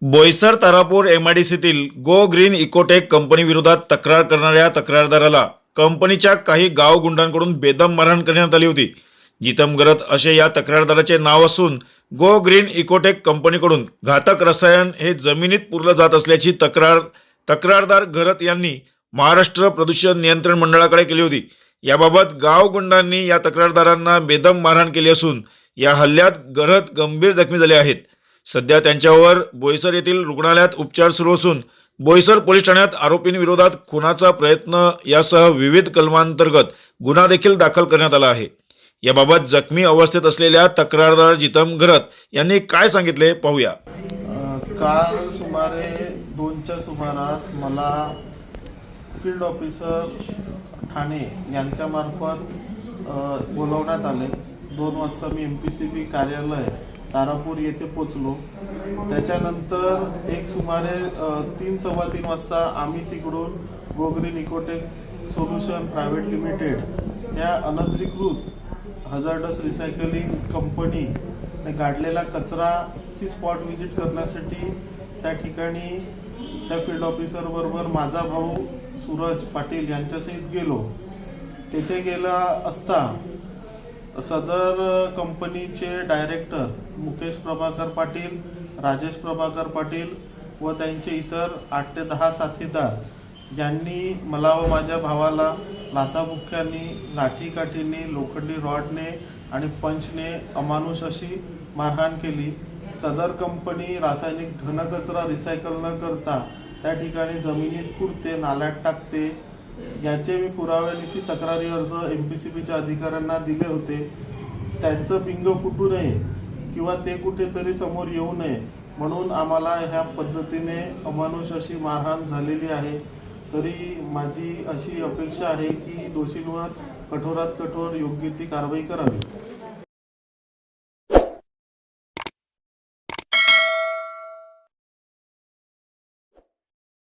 बोईसर तारापूर एमआयडीसीतील go green Ecotech company विरोधात तक्रार करणाऱ्या तक्रारदाराला कंपनीच्या काही गाव गुंडांकडून बेदम मारहाण करण्यात आली होती। जितम गरत असे या तक्रारदाराचे नाव असून गो ग्रीन इकोटेक कंपनीकडून घातक रसायन हे जमिनीत पुरलं जात असल्याची तक्रारदार गरत यांनी महाराष्ट्र प्रदूषण नियंत्रण मंडळाकडे केली होती। याबाबत गाव गुंडांनी या तक्रारदारांना बेदम मारहाण केली असून या हल्ल्यात गरत गंभीर जखमी झाले आहेत। सध्या त्यांच्यावर बोईसर येथील रुग्णालयात उपचार सुरू असून बोईसर पोलीस ठाण्यात आरोपींविरोधात खुनाचा प्रयत्न यासह विविध कलमांतर्गत गुन्हा देखील दाखल करण्यात आला आहे। याबाबत जखमी अवस्थेत असलेल्या तक्रारदार जितम गरत यांनी काय सांगितले पाहूया। काल सुमारे 2च्या सुमारास मला फील्ड ऑफिसर ठाणे यांच्यामार्फत बोलवण्यात आले। 2 वाजता मी MPCB कार्यालय तारापूर येथे पोचलो। त्याच्यानंतर एक सुमारे 3-3:15 वाजता आम्ही तिकडून गो green Ecotech solution private limited या अनधिकृत हजार्डस रिसायकलिंग कंपनीने काढलेला कचराची स्पॉट व्हिजिट करण्यासाठी त्या ठिकाणी त्या फील्ड ऑफिसर बरोबर माझा भाऊ सूरज पाटील यांच्यासहित गेलो। तेथे गेला असता सदर कंपनीचे डायरेक्टर मुकेश प्रभाकर पाटील, राजेश प्रभाकर पाटील व त्यांचे इतर 8 ते 10 साथीदार यांनी मला व माझ्या भावाला लाथाबुक्क्यांनी, लाठीकाठीने, लोखंडी रॉडने आणि पंचने अमानुष अशी मारहाण केली। सदर कंपनी रासायनिक घनकचरा रिसायकल न करता त्या ठिकाणी जमिनीत पुरते, नाल्यात टाकते याचे मी पुराव्यानिशी तक्रारी अर्ज MPCBच्या अधिकाऱ्यांना दिले होते। त्यांचं बिंग फुटू नये किंवा ते कुठेतरी समोर येऊ नये म्हणून आम्हाला ह्या पद्धतीने अमानुष अशी मारहाण झालेली आहे। तरी माझी अशी अपेक्षा आहे की दोषींवर कठोरात कठोर योग्य ती कारवाई करावी।